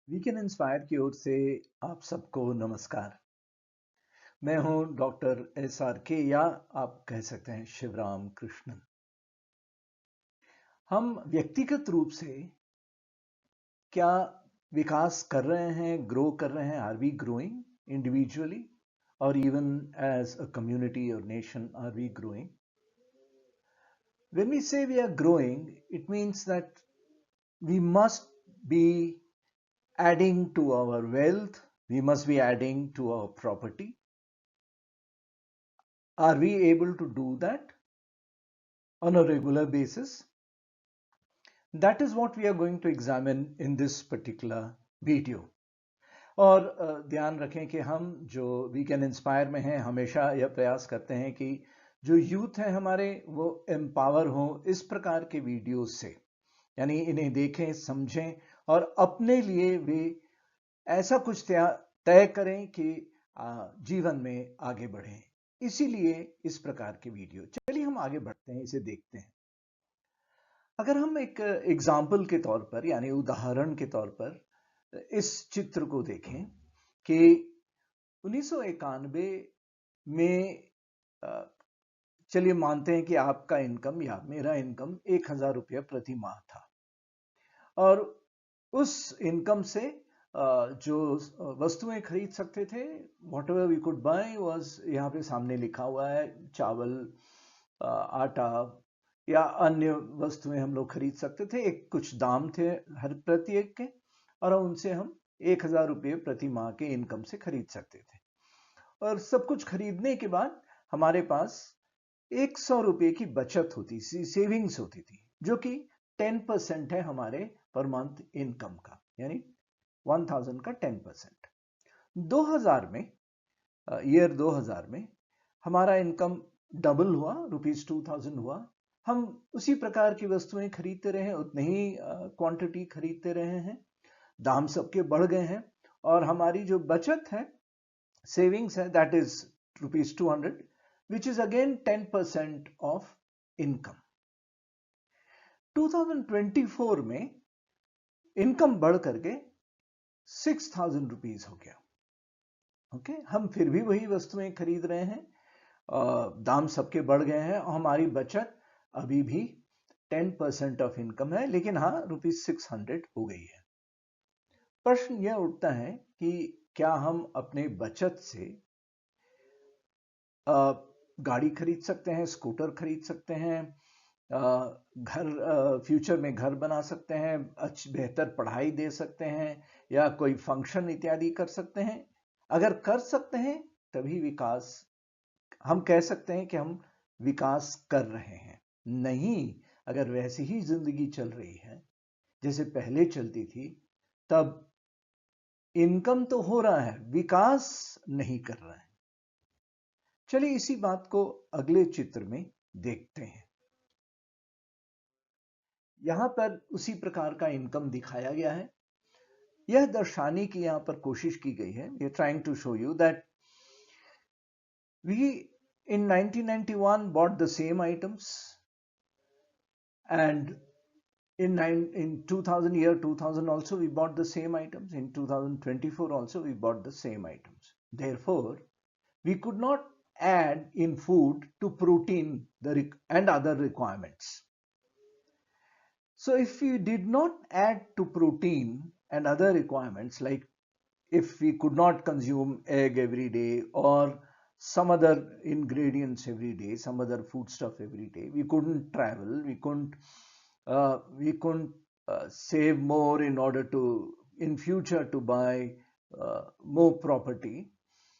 We can inspire की ओर से आप सबको नमस्कार। मैं हूं डॉक्टर SRK या आप कह सकते हैं शिवराम कृष्णन। हम व्यक्तिगत रूप से क्या विकास कर रहे हैं, ग्रो कर रहे हैं? आर वी ग्रोइंग इंडिविजुअली और इवन एज अ कम्युनिटी और nation? Are we growing? When we say we are growing, it means that we must be adding to our wealth, we must be adding to our property. Are we able to do that on a regular basis? That is what we are going to examine in this particular video. और ध्यान रखें कि हम जो we can inspire में हैं हमेशा यह प्रयास करते हैं कि जो यूथ है हमारे वो एम्पावर हों इस प्रकार के वीडियोस से, यानी इन्हें देखें, समझें और अपने लिए वे ऐसा कुछ तय करें कि जीवन में आगे बढ़ें। इसीलिए इस प्रकार के वीडियो। चलिए हम आगे बढ़ते हैं, इसे देखते हैं। अगर हम एक एग्जाम्पल के तौर पर यानी उदाहरण के तौर पर इस चित्र को देखें कि 1991 में चलिए मानते हैं कि आपका इनकम या मेरा इनकम 1000 रुपये प्रति माह था और उस इनकम से जो वस्तुएं खरीद सकते थे, whatever we could buy was, यहाँ पे सामने लिखा हुआ है, चावल, आटा या अन्य वस्तुएं हम लोग खरीद सकते थे। एक कुछ दाम थे हर प्रत्येक के और उनसे हम 1000 रुपये प्रति माह के इनकम से खरीद सकते थे। और सब कुछ खरीदने के बाद हमारे पास 100 रुपये की बचत होती थी, सेविंग्स होती थी, जो कि 10% है हमारे पर मंथ इनकम का, यानी 1000 का 10%। 2000 में, ईयर 2000 में हमारा इनकम डबल हुआ, ₹2000 हुआ। हम उसी प्रकार की वस्तुएं खरीदते रहे, उतनी ही क्वांटिटी खरीदते रहे हैं, दाम सबके बढ़ गए हैं और हमारी जो बचत है, सेविंग्स है, that is ₹200, which is again 10% of income. 2024 में इनकम बढ़ करके 6000 रुपीज हो गया। ओके, हम फिर भी वही वस्तुएं खरीद रहे हैं, दाम सबके बढ़ गए हैं और हमारी बचत अभी भी 10% ऑफ इनकम है, लेकिन हाँ ₹600 हो गई है। प्रश्न यह उठता है कि क्या हम अपने बचत से गाड़ी खरीद सकते हैं, स्कूटर खरीद सकते हैं, घर, फ्यूचर में घर बना सकते हैं, अच्छी बेहतर पढ़ाई दे सकते हैं या कोई फंक्शन इत्यादि कर सकते हैं? अगर कर सकते हैं तभी विकास, हम कह सकते हैं कि हम विकास कर रहे हैं। नहीं, अगर वैसी ही जिंदगी चल रही है जैसे पहले चलती थी, तब इनकम तो हो रहा है, विकास नहीं कर रहा है। चलिए इसी बात को अगले चित्र में देखते हैं। यहां पर उसी प्रकार का इनकम दिखाया गया है। यह दर्शाने की यहां पर कोशिश की गई है, we are trying to show you that we in 1991 bought the same items, and in 2000 year 2000 also we bought the same items. In 2024 also we bought the same items. Therefore we could not add in food to protein and other requirements. So if we did not add to protein and other requirements, like if we could not consume egg every day or some other ingredients every day, some other foodstuff every day, we couldn't travel, we couldn't save more in order to in future to buy more property,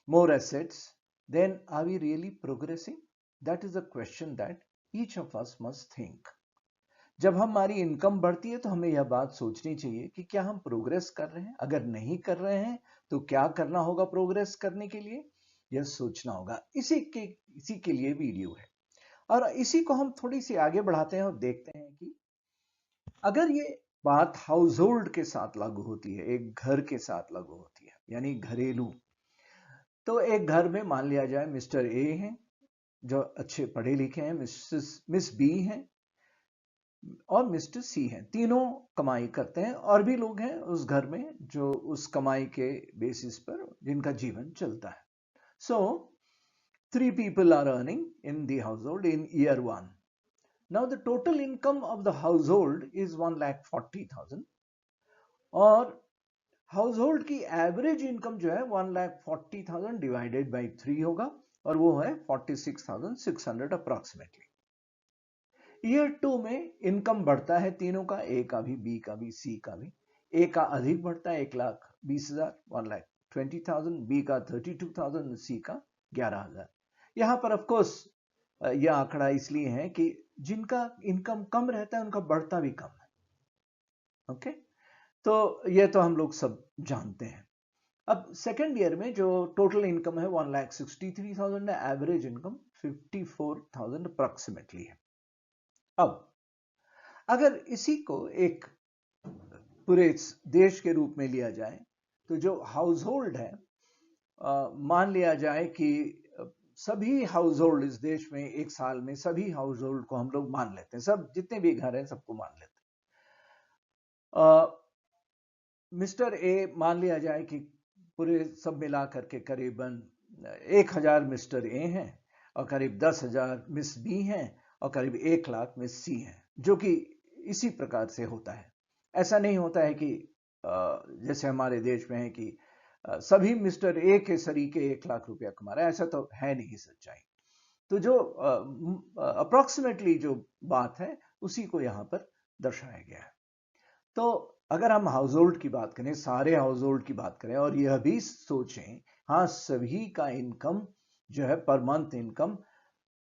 more assets, then are we really progressing? That is a question that each of us must think. जब हमारी income बढ़ती है तो हमें यह बात सोचनी चाहिए कि क्या हम प्रोग्रेस कर रहे हैं? अगर नहीं कर रहे हैं तो क्या करना होगा प्रोग्रेस करने के लिए? यह सोचना होगा। इसी के लिए वीडियो है और इसी को हम थोड़ी सी आगे बढ़ाते हैं और देखते हैं कि अगर ये बात हाउस होल्ड के साथ लागू होती है, एक घर के साथ लागू होती है, यानी घरेलू, तो एक घर में मान लिया जाए मिस्टर ए हैं जो अच्छे पढ़े लिखे हैं, मिस बी हैं और मिस्टर सी हैं, तीनों कमाई करते हैं और भी लोग हैं उस घर में जो उस कमाई के बेसिस पर जिनका जीवन चलता है. So 3 people are earning in the household in year 1. Now the total income of the household is 1,40,000 और हाउसहोल्ड की एवरेज इनकम जो है 1,40,000 डिवाइडेड बाई 3 होगा और वो है 46,600 अप्रोक्सीमेटली. ईयर 2 में इनकम बढ़ता है तीनों का, ए का भी, बी का भी, सी का भी. ए का अधिक बढ़ता है 1,20,000 1,20,000, बी का 32,000, सी का 11,000. यहां पर ऑफ कोर्स यह आंकड़ा इसलिए है कि जिनका इनकम कम रहता है उनका बढ़ता भी कम है. ओके तो यह तो हम लोग सब जानते हैं. अब सेकेंड ईयर में जो टोटल इनकम है 1,63,000 है, एवरेज इनकम 54,000 अप्रोक्सीमेटली है. अब अगर इसी को एक पूरे देश के रूप में लिया जाए तो जो हाउस होल्ड है, मान लिया जाए कि सभी हाउस होल्ड इस देश में एक साल में सभी हाउस होल्ड को हम लोग मान लेते हैं, सब जितने भी घर हैं सबको मान लेते हैं. मिस्टर ए मान लिया जाए कि पूरे सब मिला करके करीबन 1,000 मिस्टर ए हैं और करीब 10,000 मिस बी हैं और करीब 1,00,000 मिस सी हैं, जो कि इसी प्रकार से होता है. ऐसा नहीं होता है कि जैसे हमारे देश में है कि सभी मिस्टर ए के सरीके 1,00,000 रुपया कमा रहे हैं, ऐसा तो है नहीं सच्चाई. तो जो अप्रोक्सीमेटली जो बात है उसी को यहां पर दर्शाया गया है. तो अगर हम हाउस होल्ड की बात करें, सारे हाउस होल्ड की बात करें और यह भी सोचें, हाँ सभी का इनकम जो है पर मंथ इनकम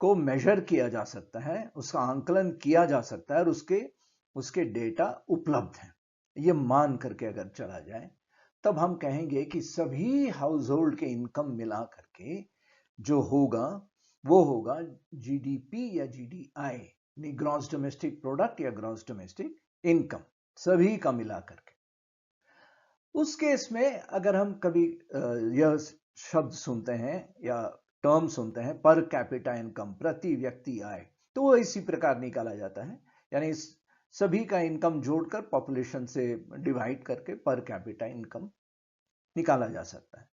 को मेजर किया जा सकता है, उसका आंकलन किया जा सकता है और उसके डेटा उपलब्ध हैं, ये मान करके अगर चला जाए तब हम कहेंगे कि सभी हाउस होल्ड के इनकम मिला करके जो होगा वो होगा जीडीपी या जीडीआई, ग्रॉस डोमेस्टिक प्रोडक्ट या ग्रॉस डोमेस्टिक इनकम, सभी का मिला करके. उस केस में अगर हम कभी यह शब्द सुनते हैं या टर्म सुनते हैं पर कैपिटा इनकम, प्रति व्यक्ति आय, तो वो इसी प्रकार निकाला जाता है, यानी सभी का इनकम जोड़कर पॉपुलेशन से डिवाइड करके पर कैपिटा इनकम निकाला जा सकता है.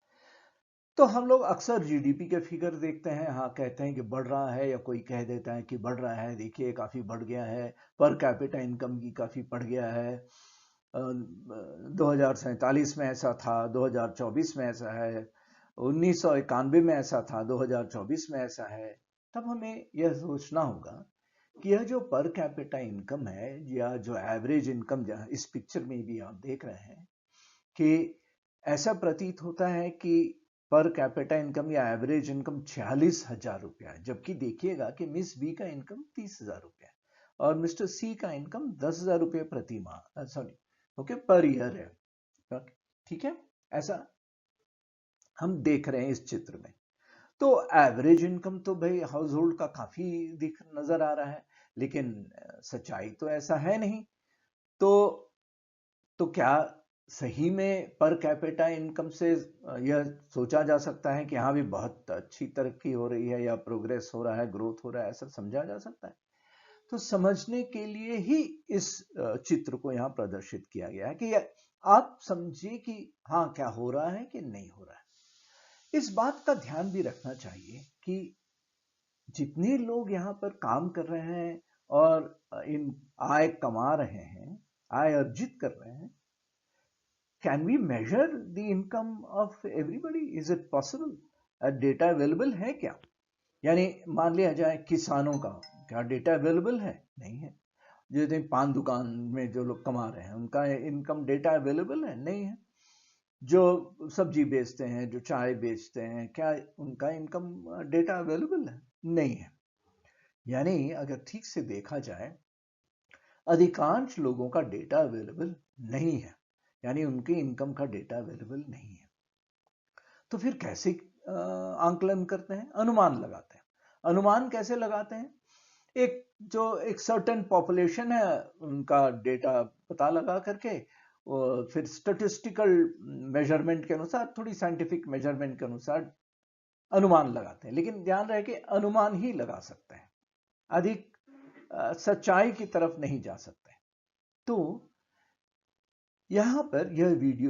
तो हम लोग अक्सर जीडीपी के फिगर देखते हैं, हाँ कहते हैं कि बढ़ रहा है, या कोई कह देता है कि बढ़ रहा है, देखिए काफी बढ़ गया है, पर कैपिटा इनकम की काफी बढ़ गया है, 2047 में ऐसा था, 2024 में ऐसा है, 1991 में ऐसा था, 2024 में ऐसा है. तब हमें यह सोचना होगा कि यह जो पर कैपिटा इनकम है या जो एवरेज इनकम इस पिक्चर में भी आप देख रहे हैं कि ऐसा प्रतीत होता है कि पर कैपिटा इनकम या एवरेज इनकम 46,000 रुपया है, जबकि देखिएगा कि मिस बी का इनकम 30,000 रुपया है और मिस्टर सी का इनकम 10,000 रुपये प्रति माह, सॉरी ओके पर ईयर है. ठीक है, ऐसा हम देख रहे हैं इस चित्र में. तो एवरेज इनकम तो भाई हाउस होल्ड का काफी नजर आ रहा है, लेकिन सच्चाई तो ऐसा है नहीं. तो क्या सही में पर कैपिटा इनकम से यह सोचा जा सकता है कि हाँ भी बहुत अच्छी तरक्की हो रही है या प्रोग्रेस हो रहा है, ग्रोथ हो रहा है, ऐसा समझा जा सकता है? तो समझने के लिए ही इस चित्र को यहाँ प्रदर्शित किया गया है कि आप समझिए कि हाँ क्या हो रहा है कि नहीं हो रहा है. इस बात का ध्यान भी रखना चाहिए कि जितने लोग यहाँ पर काम कर रहे हैं और इन आय कमा रहे हैं, आय अर्जित कर रहे हैं, can we measure the income of everybody? Is it possible? Data available है क्या? यानी मान लिया जाए किसानों का क्या डेटा अवेलेबल है? नहीं है. जैसे पान दुकान में जो लोग कमा रहे हैं उनका इनकम डेटा अवेलेबल है? नहीं है. जो सब्जी बेचते हैं, जो चाय बेचते हैं, क्या उनका इनकम डेटा अवेलेबल है? नहीं है. यानी अगर ठीक से देखा जाए अधिकांश लोगों का डेटा अवेलेबल नहीं है, यानी उनके इनकम का डेटा अवेलेबल नहीं है. तो फिर कैसे आंकलन करते हैं? अनुमान लगाते हैं. अनुमान कैसे लगाते हैं? एक सर्टेन पॉपुलेशन है, उनका डेटा पता लगा करके और फिर स्टैटिस्टिकल मेजरमेंट के अनुसार, थोड़ी साइंटिफिक मेजरमेंट के अनुसार अनुमान लगाते हैं. लेकिन ध्यान रहे कि अनुमान ही लगा सकते हैं, अधिक सच्चाई की तरफ नहीं जा सकते। तो यहां पर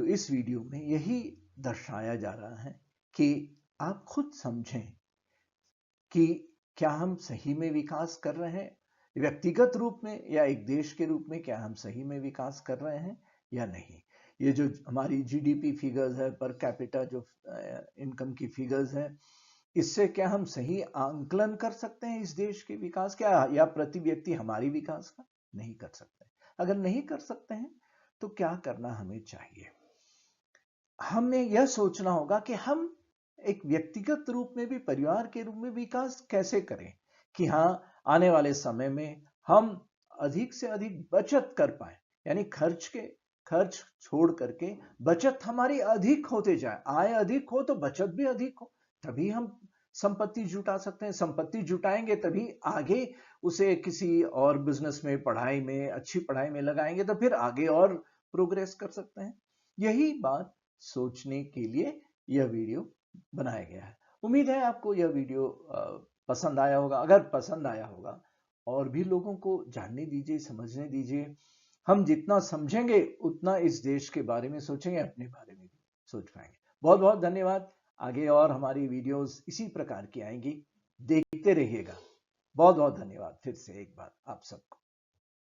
इस वीडियो में यही दर्शाया जा रहा है कि आप खुद समझें कि क्या हम सही में विकास कर रहे हैं, व्यक्तिगत रूप में या एक देश के रूप में, क्या हम सही में विकास कर रहे हैं या नहीं। ये जो हमारी जीडीपी फिगर्स है, पर कैपिटा जो इनकम की फिगर्स है, इससे क्या हम सही आंकलन कर सकते हैं इस देश के विकास का, या प्रति व्यक्ति हमारी विकास का? नहीं कर सकते। अगर नहीं कर सकते हैं तो क्या करना हमें चाहिए? हमें यह सोचना होगा कि हम एक व्यक्तिगत रूप में भी, परिवार के रूप में विकास कैसे करें कि हाँ, आने वाले समय में हम अधिक से अधिक बचत कर पाए, यानी खर्च छोड़ करके बचत हमारी अधिक होते जाए। आय अधिक हो तो बचत भी अधिक हो, तभी हम संपत्ति जुटा सकते हैं। संपत्ति जुटाएंगे तभी आगे उसे किसी और बिजनेस में, पढ़ाई में, अच्छी पढ़ाई में लगाएंगे तो फिर आगे और प्रोग्रेस कर सकते हैं। यही बात सोचने के लिए यह वीडियो बनाया गया है। उम्मीद है आपको यह वीडियो पसंद आया होगा। अगर पसंद आया होगा, और भी लोगों को जानने दीजिए, समझने दीजिए। हम जितना समझेंगे उतना इस देश के बारे में सोचेंगे, अपने बारे में भी सोच पाएंगे। बहुत बहुत धन्यवाद। आगे और हमारी वीडियोस इसी प्रकार की आएंगी, देखते रहिएगा। बहुत बहुत धन्यवाद फिर से एक बार आप सबको।